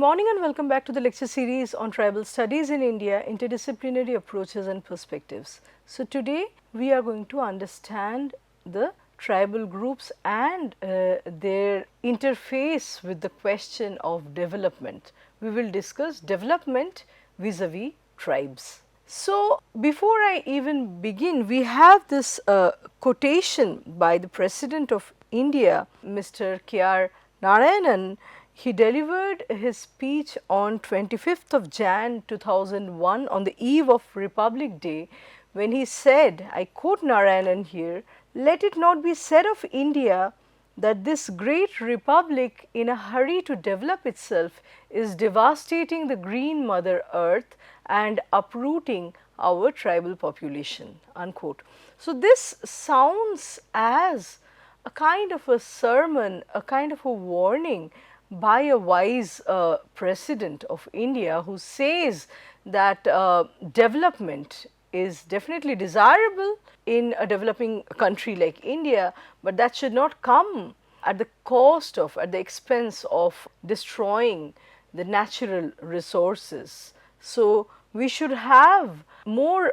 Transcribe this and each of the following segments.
morning and welcome back to the lecture series on tribal studies in India, interdisciplinary approaches and perspectives. So, today we are going to understand the tribal groups and their interface with the question of development. We will discuss development vis-a-vis tribes. So, before I even begin, we have this quotation by the President of India, Mr. K.R. Narayanan. He delivered his speech on 25th of Jan 2001 on the eve of Republic Day, when he said, I quote Narayanan here, "Let it not be said of India that this great republic in a hurry to develop itself is devastating the green mother earth and uprooting our tribal population," unquote. So, this sounds as a kind of a sermon, a kind of a warning by a wise president of India, who says that development is definitely desirable in a developing country like India, but that should not come at the cost of, at the expense of destroying the natural resources. So, we should have more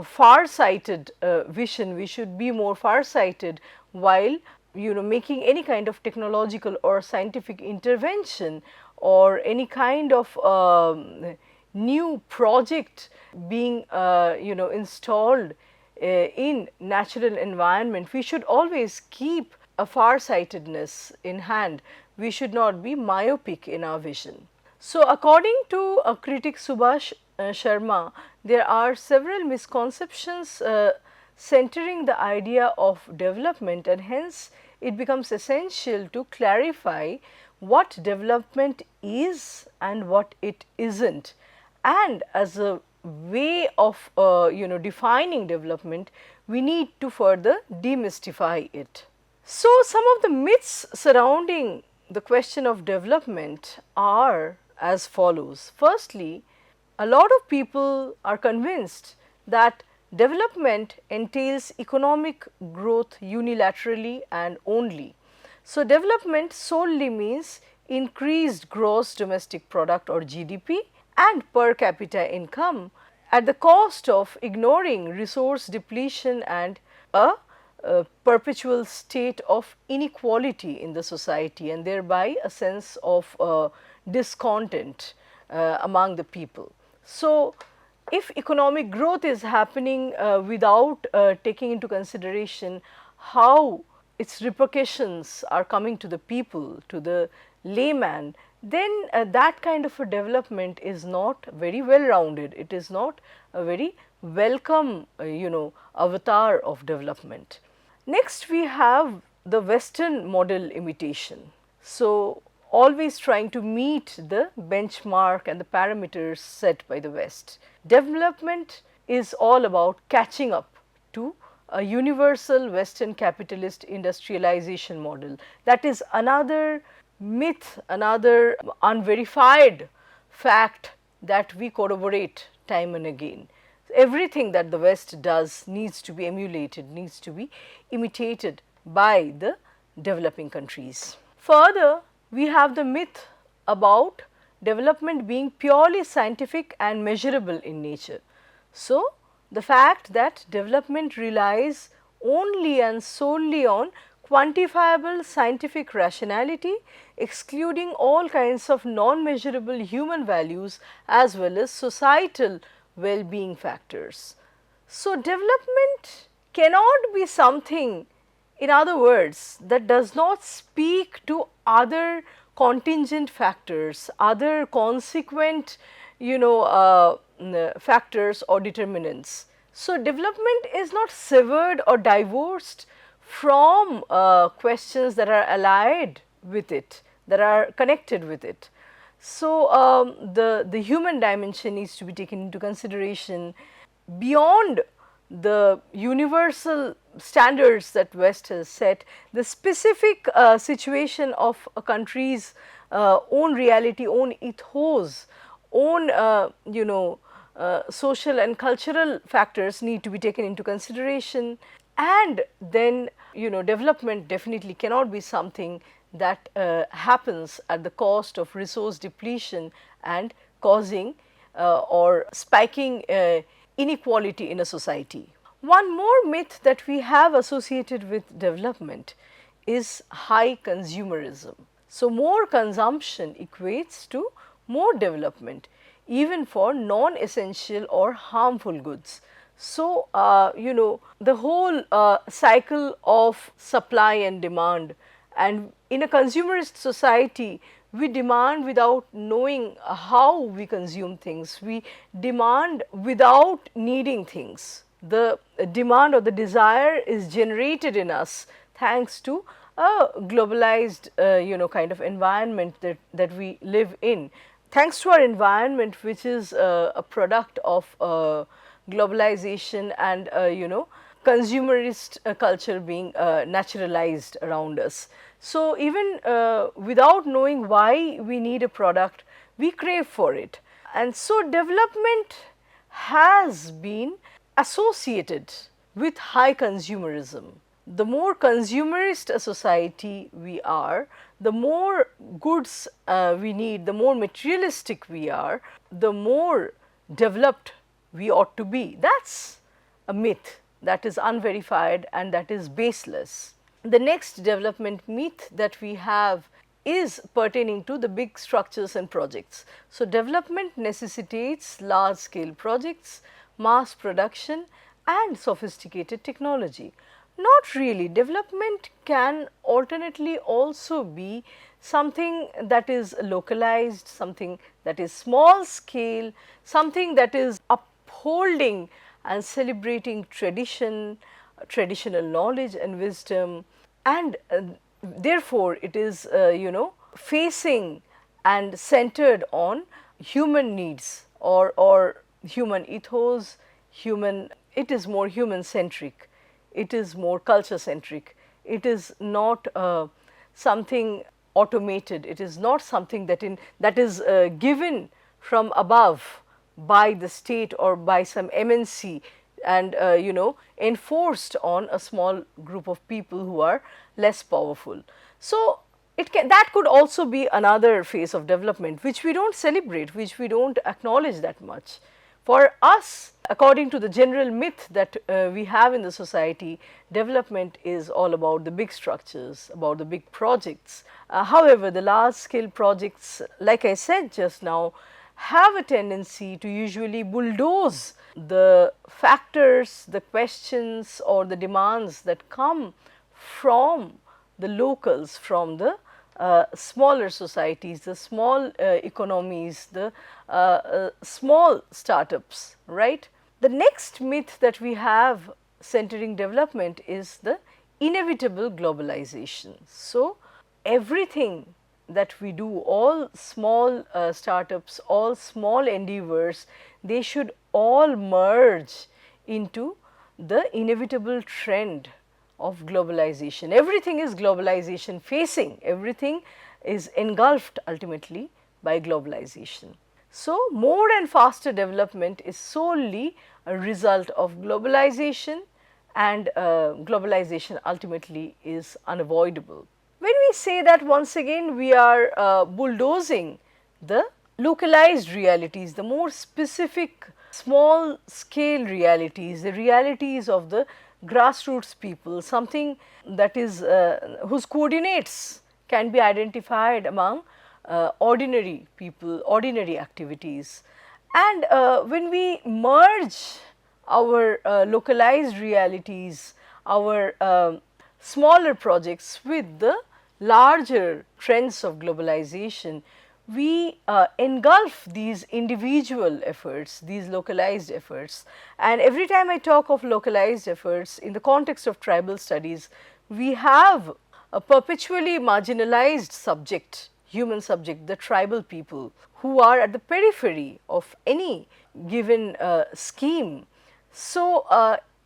far-sighted vision. We should be more far-sighted while making any kind of technological or scientific intervention or any kind of new project being installed in natural environment. We should always keep a far-sightedness in hand. We should not be myopic in our vision. So, according to critic Subhash Sharma, there are several misconceptions centering the idea of development, and hence it becomes essential to clarify what development is and what it isn't. And as a way of defining development, we need to further demystify it. So, some of the myths surrounding the question of development are as follows. Firstly, a lot of people are convinced that development entails economic growth unilaterally and only. So, development solely means increased gross domestic product or GDP and per capita income at the cost of ignoring resource depletion and a perpetual state of inequality in the society, and thereby a sense of discontent among the people. So, if economic growth is happening without taking into consideration how its repercussions are coming to the people, to the layman, then that kind of a development is not very well rounded. It is not a very welcome avatar of development. Next, we have the Western model imitation. So, always trying to meet the benchmark and the parameters set by the West. Development is all about catching up to a universal Western capitalist industrialization model. That is another myth, another unverified fact that we corroborate time and again. Everything that the West does needs to be emulated, needs to be imitated by the developing countries. Further, we have the myth about development being purely scientific and measurable in nature. So, the fact that development relies only and solely on quantifiable scientific rationality, excluding all kinds of non-measurable human values as well as societal well-being factors. So, development cannot be something, in other words, that does not speak to other contingent factors, other consequent factors or determinants. So, development is not severed or divorced from questions that are allied with it, that are connected with it. So, the human dimension needs to be taken into consideration beyond the universal standards that West has set. The specific situation of a country's own reality, own ethos, own social and cultural factors need to be taken into consideration, and then development definitely cannot be something that happens at the cost of resource depletion and causing or spiking inequality in a society. One more myth that we have associated with development is high consumerism. So, more consumption equates to more development, even for non-essential or harmful goods. So, the whole cycle of supply and demand, and in a consumerist society, we demand without knowing how we consume things. We demand without needing things. The demand or the desire is generated in us thanks to a globalized kind of environment that we live in. Thanks to our environment, which is a product of globalization and consumerist culture being naturalized around us. So, even without knowing why we need a product, we crave for it. And so, development has been associated with high consumerism. The more consumerist a society we are, the more goods we need, the more materialistic we are, the more developed we ought to be. That is a myth that is unverified and that is baseless. The next development myth that we have is pertaining to the big structures and projects. So, development necessitates large scale projects, mass production and sophisticated technology. Not really. Development can alternately also be something that is localized, something that is small scale, something that is upholding and celebrating tradition, traditional knowledge and wisdom, and therefore, it is facing and centered on human needs or human ethos, it is more human centric, it is more culture centric, it is not something automated, it is not something that is given from above by the state or by some MNC and enforced on a small group of people who are less powerful. So, that could also be another phase of development which we do not celebrate, which we do not acknowledge that much. For us, according to the general myth that we have in the society, development is all about the big structures, about the big projects. However, the large scale projects, like I said just now, have a tendency to usually bulldoze the factors, the questions or the demands that come from the locals, from the smaller societies, the small economies, the small startups, right. The next myth that we have centering development is the inevitable globalization. So, everything that we do, all small startups, all small endeavors, they should all merge into the inevitable trend of globalization. Everything is globalization facing, everything is engulfed ultimately by globalization. So, more and faster development is solely a result of globalization, and globalization ultimately is unavoidable. When we say that, once again we are bulldozing the localized realities, the more specific small scale realities, the realities of the grassroots people, something that is whose coordinates can be identified among ordinary people, ordinary activities. And when we merge our localized realities, our smaller projects with the larger trends of globalization, we engulf these individual efforts, these localized efforts. And every time I talk of localized efforts in the context of tribal studies, we have a perpetually marginalized subject, human subject, the tribal people, who are at the periphery of any given scheme. So,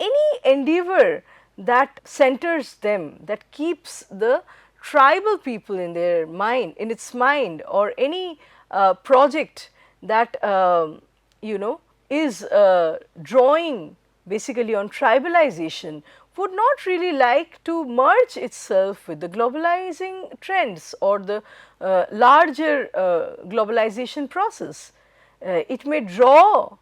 any endeavor that centers them, that keeps the tribal people in their mind, in its mind, or any project that is drawing basically on tribalization, would not really like to merge itself with the globalizing trends or the larger globalization process. It may draw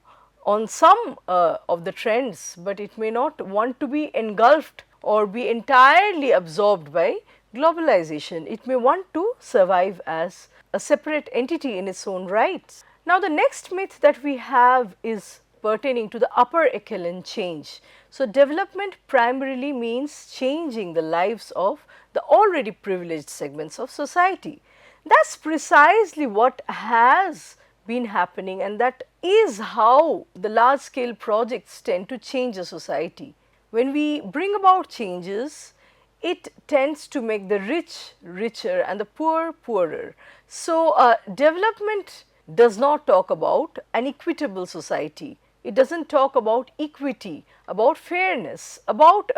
on some of the trends, but it may not want to be engulfed or be entirely absorbed by globalization. It may want to survive as a separate entity in its own rights. Now, the next myth that we have is pertaining to the upper echelon change. So, development primarily means changing the lives of the already privileged segments of society. That is precisely what has been happening, and that is how the large scale projects tend to change a society. When we bring about changes, it tends to make the rich richer and the poor poorer. So, development does not talk about an equitable society. It does not talk about equity, about fairness, about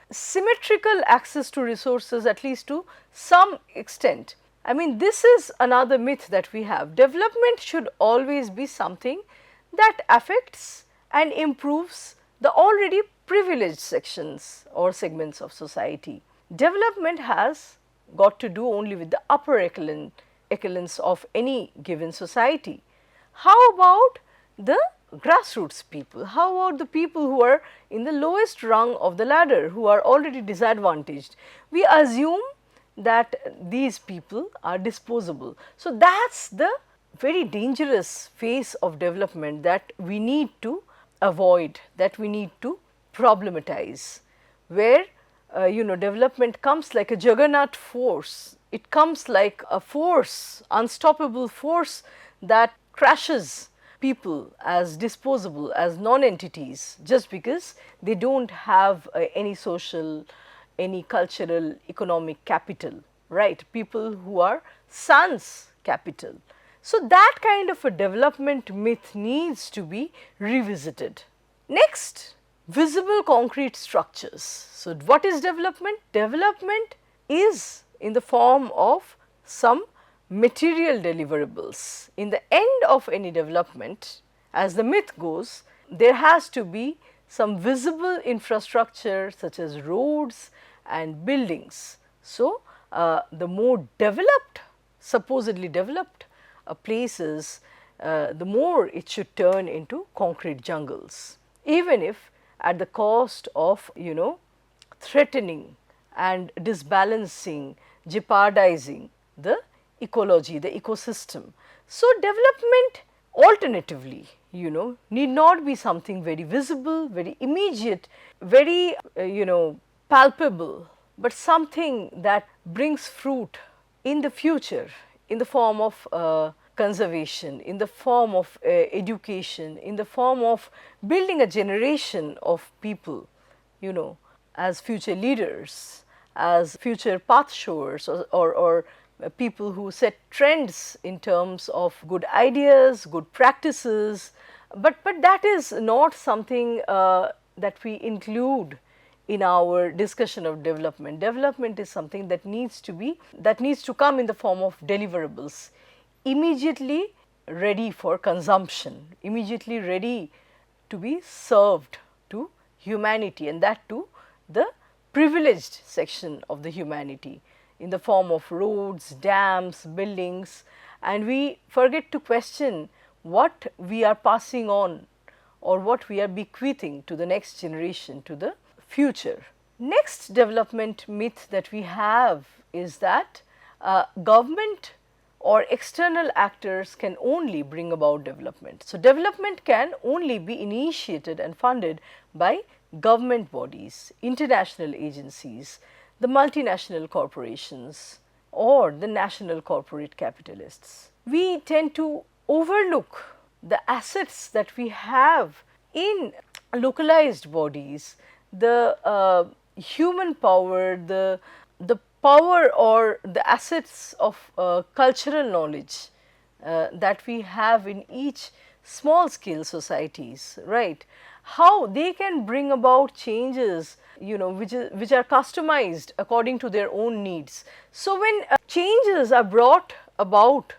symmetrical access to resources, at least to some extent. I mean, this is another myth that we have. Development should always be something that affects and improves the already privileged sections or segments of society. Development has got to do only with the upper echelons of any given society. How about the grassroots people? How about the people who are in the lowest rung of the ladder, who are already disadvantaged? We assume that these people are disposable. So, that is the very dangerous phase of development that we need to avoid, that we need to problematize, where development comes like a juggernaut force. It comes like a force, unstoppable force that crashes people as disposable, as non-entities, just because they do not have any social, any cultural, economic capital, right? People who are sans capital. So, that kind of a development myth needs to be revisited. Next, visible concrete structures. So, what is development? Development is in the form of some material deliverables. In the end of any development, as the myth goes, there has to be some visible infrastructure such as roads and buildings. So, the more developed, supposedly developed places, the more it should turn into concrete jungles, even if at the cost of threatening and disbalancing, jeopardizing the ecology, the ecosystem. So, development alternatively need not be something very visible, very immediate, very palpable, but something that brings fruit in the future in the form of conservation, in the form of education, in the form of building a generation of people, as future leaders, as future path showers, or people who set trends in terms of good ideas, good practices, but that is not something that we include in our discussion of development. Development is something that needs to come in the form of deliverables, immediately ready for consumption, immediately ready to be served to humanity, and that to the privileged section of the humanity in the form of roads, dams, buildings, and we forget to question what we are passing on or what we are bequeathing to the next generation, to the future. Next development myth that we have is that government or external actors can only bring about development. So, development can only be initiated and funded by government bodies, international agencies, the multinational corporations, or the national corporate capitalists. We tend to overlook the assets that we have in localized bodies, the human power, the power or the assets of cultural knowledge that we have in each small scale societies, right? How they can bring about changes, which are customized according to their own needs. So, when changes are brought about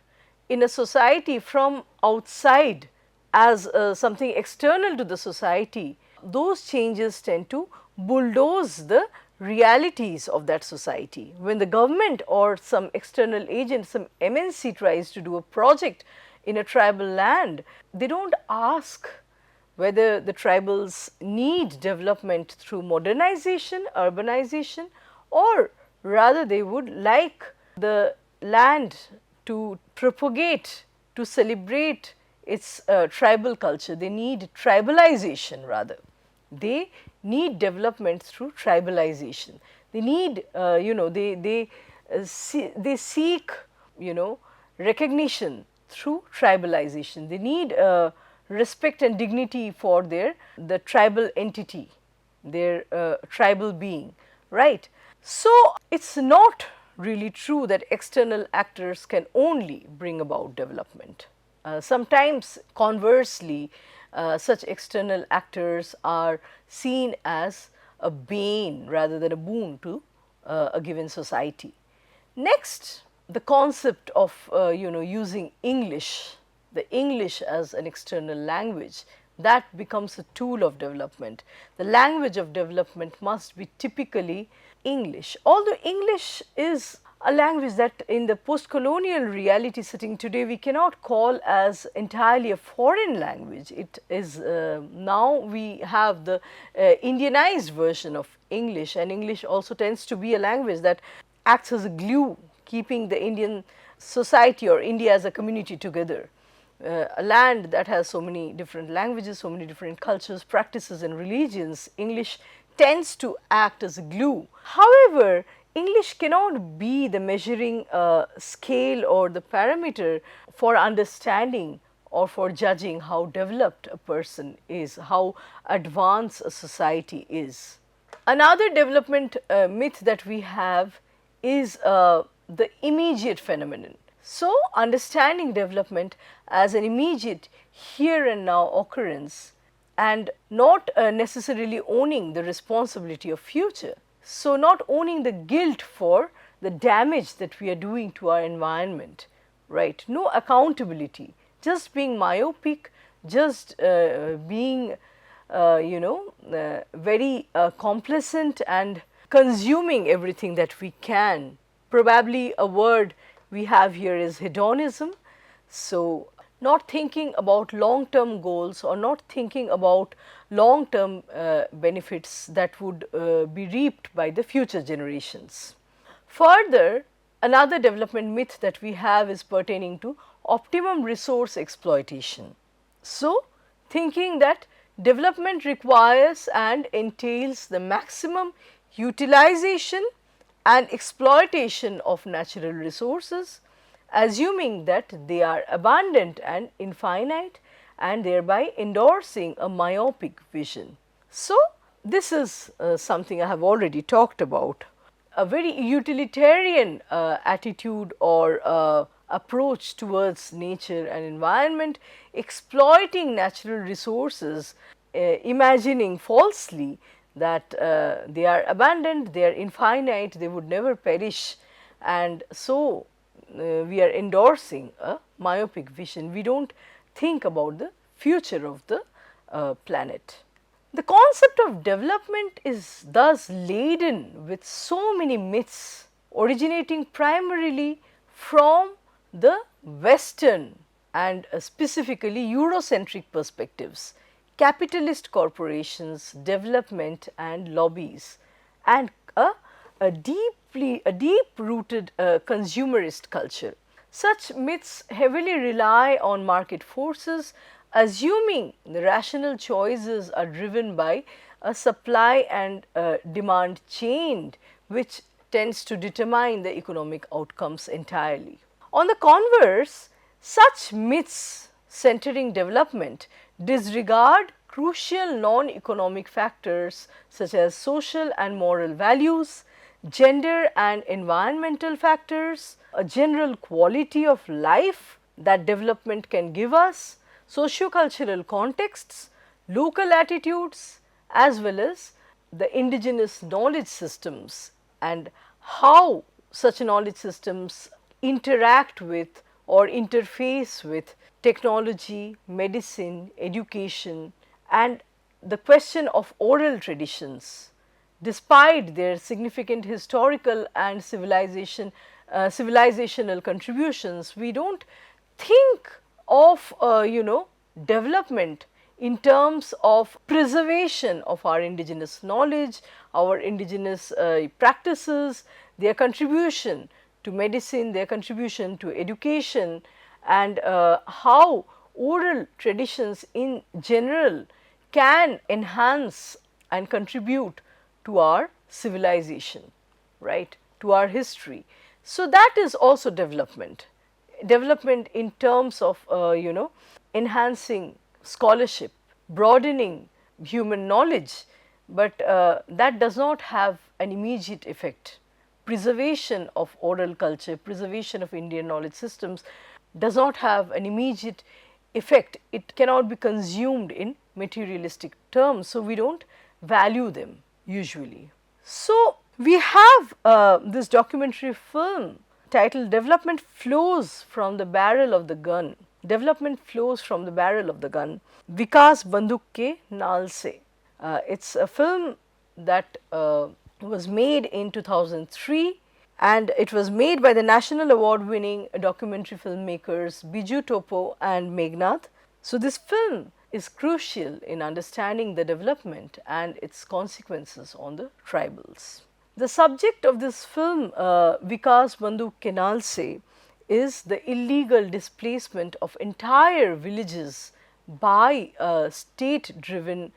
in a society from outside as something external to the society, those changes tend to bulldoze the realities of that society. When the government or some external agent, some MNC tries to do a project in a tribal land, they do not ask whether the tribals need development through modernization, urbanization, or rather they would like the land to propagate, to celebrate its tribal culture. They need tribalization rather. They need development through tribalization. They need, they seek, recognition through tribalization. They need respect and dignity for the tribal entity, their tribal being, right. So, it is not really true that external actors can only bring about development. Sometimes conversely, such external actors are seen as a bane rather than a boon to a given society. Next, the concept of using English, the English as an external language, that becomes a tool of development. The language of development must be typically English. Although English is a language that in the post-colonial reality setting today we cannot call as entirely a foreign language. It is now we have the Indianized version of English, and English also tends to be a language that acts as a glue keeping the Indian society or India as a community together. A land that has so many different languages, so many different cultures, practices and religions, English tends to act as a glue. However, English cannot be the measuring scale or the parameter for understanding or for judging how developed a person is, how advanced a society is. Another development myth that we have is the immediate phenomenon. So, understanding development as an immediate here and now occurrence and not necessarily owning the responsibility of future. So, not owning the guilt for the damage that we are doing to our environment, right? No accountability, just being myopic, just being very complacent and consuming everything that we can. Probably a word we have here is hedonism. So, not thinking about long term goals or not thinking about long term benefits that would be reaped by the future generations. Further, another development myth that we have is pertaining to optimum resource exploitation. So, thinking that development requires and entails the maximum utilization and exploitation of natural resources, assuming that they are abundant and infinite and thereby endorsing a myopic vision. So, this is something I have already talked about. A very utilitarian attitude or approach towards nature and environment, exploiting natural resources, imagining falsely that they are abundant, they are infinite, they would never perish, and so we are endorsing a myopic vision. We do not think about the future of the planet. The concept of development is thus laden with so many myths originating primarily from the Western and specifically Eurocentric perspectives, capitalist corporations, development and lobbies, and a deep rooted consumerist culture. Such myths heavily rely on market forces, assuming the rational choices are driven by a supply and demand chain which tends to determine the economic outcomes entirely. On the converse, such myths centering development disregard crucial non-economic factors such as social and moral values, gender and environmental factors, a general quality of life that development can give us, socio-cultural contexts, local attitudes, as well as the indigenous knowledge systems and how such knowledge systems interact with or interface with technology, medicine, education, and the question of oral traditions, despite their significant historical and civilizational contributions, we don't think of development in terms of preservation of our indigenous knowledge, our indigenous practices, their contribution to medicine, their contribution to education, and how oral traditions in general can enhance and contribute to our civilization, right, to our history. So, that is also development, development in terms of enhancing scholarship, broadening human knowledge, but that does not have an immediate effect. Preservation of oral culture, preservation of Indian knowledge systems does not have an immediate effect. It cannot be consumed in materialistic terms. So, we do not value them usually. So, we have this documentary film titled Development Flows from the Barrel of the Gun. Development Flows from the Barrel of the Gun, Vikas Banduk ke Naal se. It is a film that was made in 2003, and it was made by the national award winning documentary filmmakers Biju Topo and Meghnad. So, this film is crucial in understanding the development and its consequences on the tribals. The subject of this film, Vikas Banduk ke Naal se, is the illegal displacement of entire villages by state driven,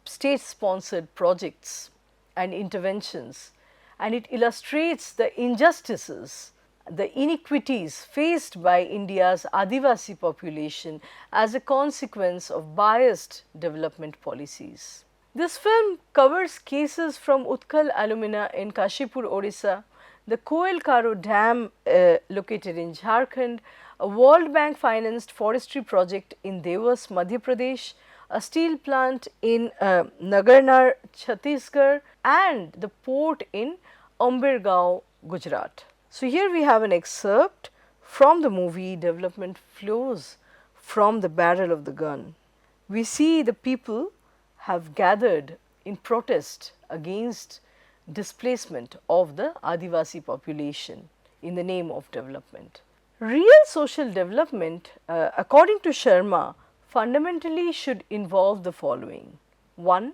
state sponsored projects and interventions, and it illustrates the injustices, the inequities faced by India's Adivasi population as a consequence of biased development policies. This film covers cases from Utkal Alumina in Kashipur, Odisha, the Koel Karo Dam located in Jharkhand, a World Bank financed forestry project in Devas, Madhya Pradesh, a steel plant in Nagarnar, Chhattisgarh, and the port in Umbergaon, Gujarat. So, here we have an excerpt from the movie Development Flows from the Barrel of the Gun. We see the people have gathered in protest against displacement of the Adivasi population in the name of development. Real social development, according to Sharma, fundamentally should involve the following: 1.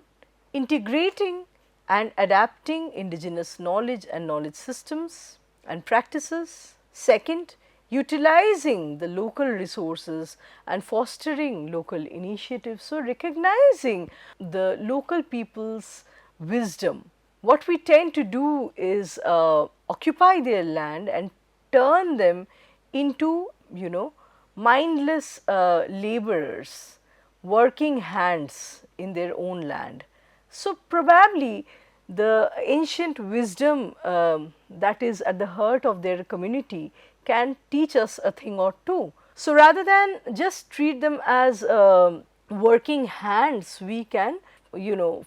Integrating and adapting indigenous knowledge and knowledge systems and practices. 2. Utilizing the local resources and fostering local initiatives. So, recognizing the local people's wisdom. What we tend to do is occupy their land and turn them into mindless laborers, working hands in their own land. So, probably the ancient wisdom that is at the heart of their community can teach us a thing or two. So, rather than just treat them as working hands, we can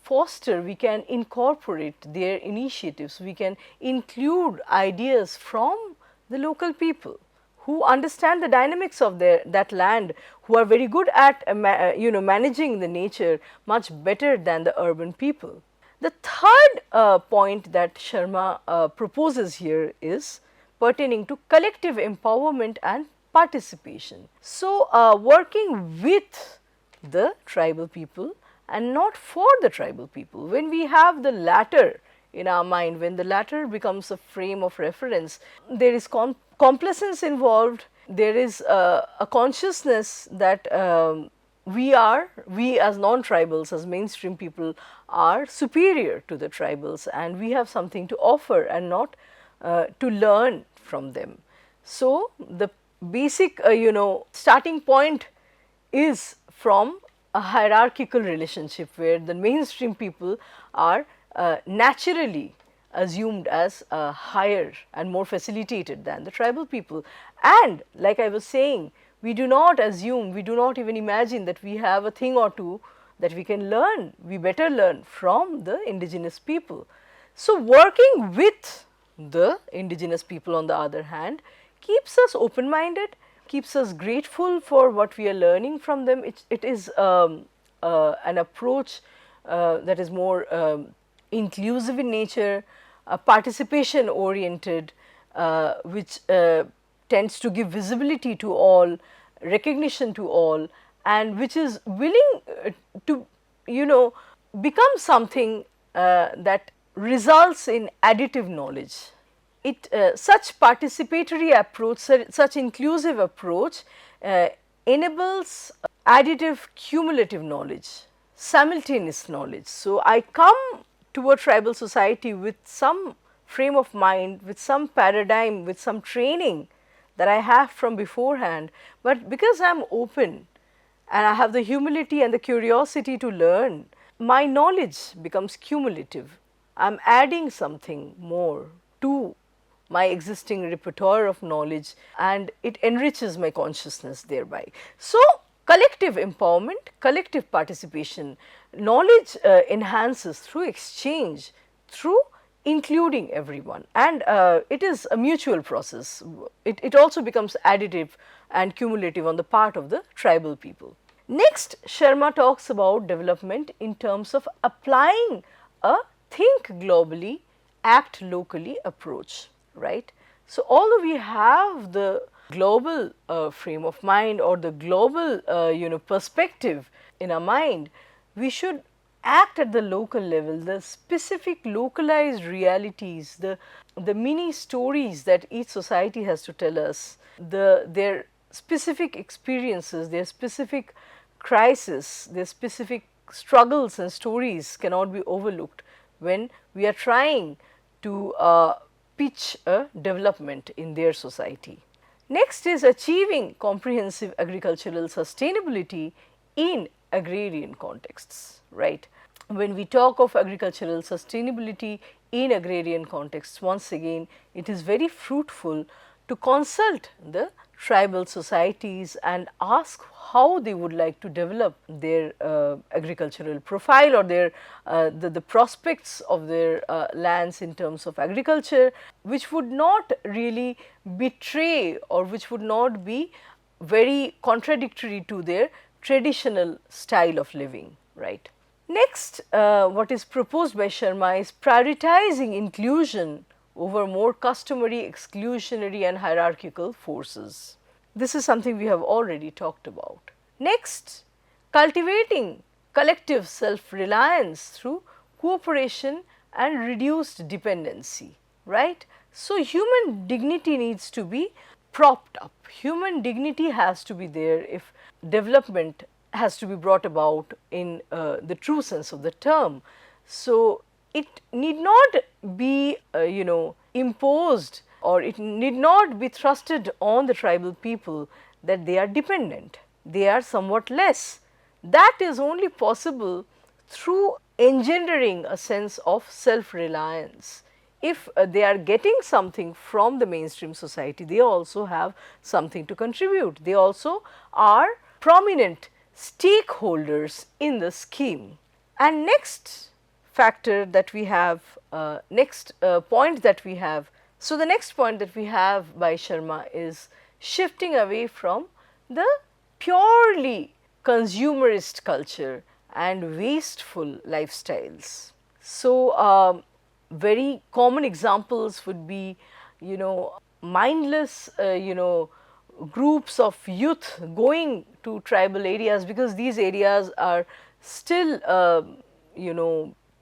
foster, we can incorporate their initiatives, we can include ideas from the local people who understand the dynamics of that land, who are very good at managing the nature much better than the urban people. The third point that Sharma proposes here is pertaining to collective empowerment and participation. So, working with the tribal people and not for the tribal people. When we have the latter in our mind, when the latter becomes a frame of reference, there is complacence involved, there is a consciousness that we as non-tribals, as mainstream people, are superior to the tribals, and we have something to offer and not to learn from them. So, the basic starting point is from a hierarchical relationship where the mainstream people are naturally assumed as higher and more facilitated than the tribal people. And like I was saying, we do not assume, we do not even imagine that we have a thing or two that we can learn, we better learn from the indigenous people. So, working with the indigenous people on the other hand keeps us open minded, keeps us grateful for what we are learning from them. It is an approach that is more inclusive in nature, participation oriented, which tends to give visibility to all, recognition to all, and which is willing to, you know, become something that results in additive knowledge. Such participatory approach, such inclusive approach enables additive cumulative knowledge, simultaneous knowledge. So, I come to a tribal society with some frame of mind, with some paradigm, with some training that I have from beforehand, but because I am open and I have the humility and the curiosity to learn, my knowledge becomes cumulative. I am adding something more to my existing repertoire of knowledge, and it enriches my consciousness thereby. So, collective empowerment, collective participation, knowledge enhances through exchange, through including everyone, and it is a mutual process. It also becomes additive and cumulative on the part of the tribal people. Next, Sharma talks about development in terms of applying a think globally, act locally approach, right. So, although we have the global frame of mind or the global perspective in our mind, we should act at the local level, the specific localized realities, the mini stories that each society has to tell us, their specific experiences, their specific crisis, their specific struggles and stories cannot be overlooked when we are trying to pitch a development in their society. Next is achieving comprehensive agricultural sustainability in agrarian contexts, right. When we talk of agricultural sustainability in agrarian contexts, once again it is very fruitful to consult the tribal societies and ask how they would like to develop their agricultural profile or their the prospects of their lands in terms of agriculture, which would not really betray or which would not be very contradictory to their traditional style of living, right. Next, what is proposed by Sharma is prioritizing inclusion over more customary, exclusionary and hierarchical forces. This is something we have already talked about. Next, cultivating collective self-reliance through cooperation and reduced dependency, right. So, human dignity needs to be propped up, human dignity has to be there if development has to be brought about in the true sense of the term. So, it need not be imposed, or it need not be thrusted on the tribal people that they are dependent, they are somewhat less. That is only possible through engendering a sense of self-reliance. If they are getting something from the mainstream society, they also have something to contribute, they also are prominent stakeholders in the scheme. And next factor that we have, next point that we have, so the next point that we have by Sharma is shifting away from the purely consumerist culture and wasteful lifestyles. So, very common examples would be, mindless, groups of youth going to tribal areas, because these areas are still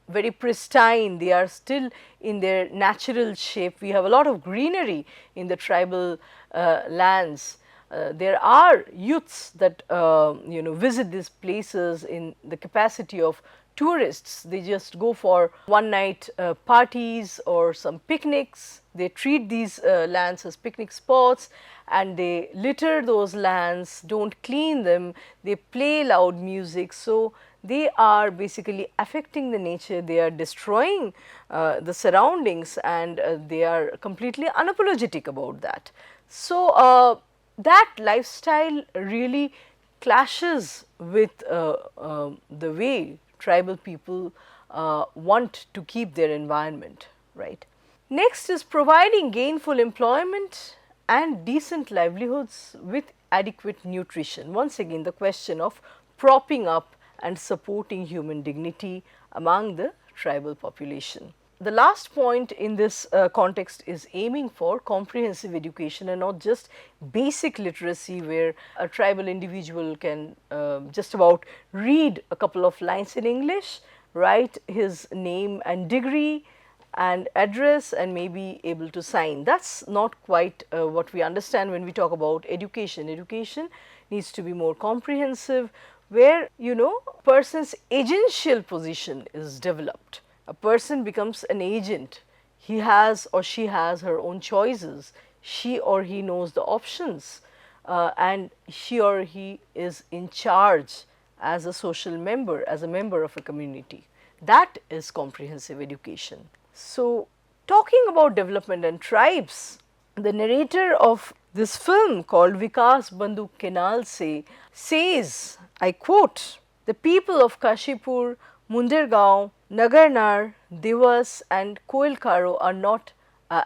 very pristine, they are still in their natural shape. We have a lot of greenery in the tribal lands. There are youths that visit these places in the capacity of tourists. They just go for one night parties or some picnics. They treat these lands as picnic spots and they litter those lands, don't clean them, they play loud music. So, they are basically affecting the nature, they are destroying the surroundings, and they are completely unapologetic about that. So, that lifestyle really clashes with the way tribal people want to keep their environment, right. Next is providing gainful employment and decent livelihoods with adequate nutrition. Once again, the question of propping up and supporting human dignity among the tribal population. The last point in this context is aiming for comprehensive education and not just basic literacy, where a tribal individual can just about read a couple of lines in English, write his name and degree and address, and may be able to sign. That is not quite what we understand when we talk about education. Education needs to be more comprehensive, where person's agential position is developed. A person becomes an agent. He has or she has her own choices. She or he knows the options, and she or he is in charge as a social member, as a member of a community. That is comprehensive education. So, talking about development and tribes, the narrator of this film called Vikas Bandhu Kenal Se says, I quote, "The people of Kashipur, Mundergaon, Nagarnar, Devas and Koilkaro are not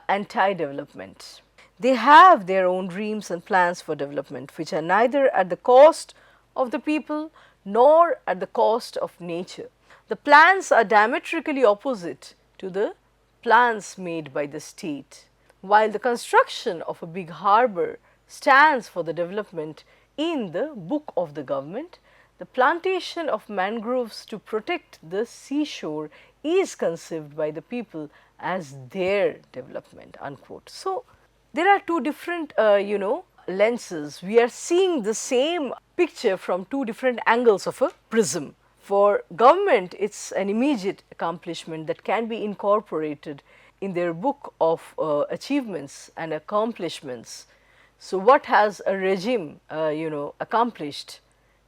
anti-development. They have their own dreams and plans for development, which are neither at the cost of the people nor at the cost of nature. The plans are diametrically opposite to the plans made by the state. While the construction of a big harbour stands for the development in the book of the government, the plantation of mangroves to protect the seashore is conceived by the people as their development." Unquote. So, there are two different lenses. We are seeing the same picture from two different angles of a prism. For government, it is an immediate accomplishment that can be incorporated in their book of achievements and accomplishments. So, what has a regime accomplished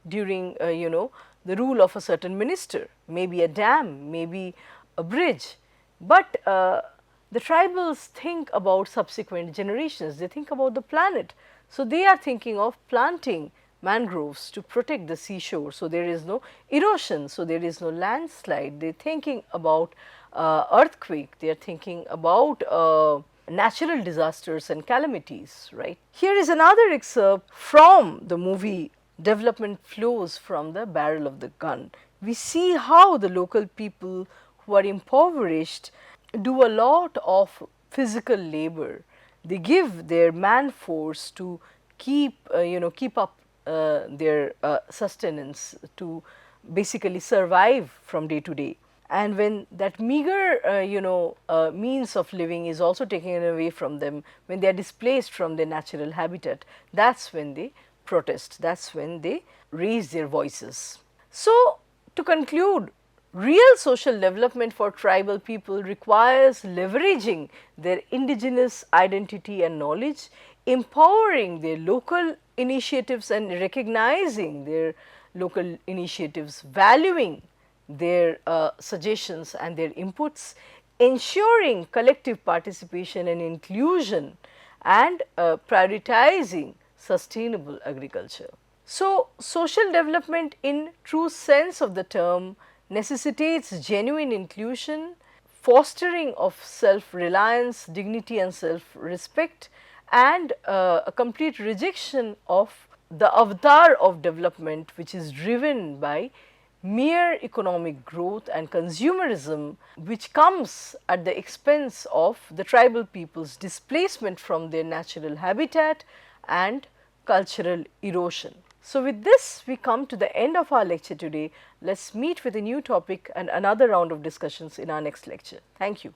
during the rule of a certain minister? Maybe a dam, maybe a bridge, but the tribals think about subsequent generations, they think about the planet. So, they are thinking of planting mangroves to protect the seashore. So, there is no erosion, so there is no landslide. They are thinking about earthquake, they are thinking about natural disasters and calamities, right. Here is another excerpt from the movie Development Flows from the Barrel of the Gun. We see how the local people who are impoverished do a lot of physical labor. They give their man force to keep up their sustenance, to basically survive from day to day. And when that meager means of living is also taken away from them, when they are displaced from their natural habitat, that is when they protest, that is when they raise their voices. So, to conclude, real social development for tribal people requires leveraging their indigenous identity and knowledge, empowering their local initiatives and recognizing their local initiatives, valuing their suggestions and their inputs, ensuring collective participation and inclusion, and prioritizing sustainable agriculture. So, social development in true sense of the term necessitates genuine inclusion, fostering of self-reliance, dignity and self-respect, and a complete rejection of the avatar of development, which is driven by mere economic growth and consumerism, which comes at the expense of the tribal people's displacement from their natural habitat and cultural erosion. So, with this we come to the end of our lecture today. Let us meet with a new topic and another round of discussions in our next lecture. Thank you.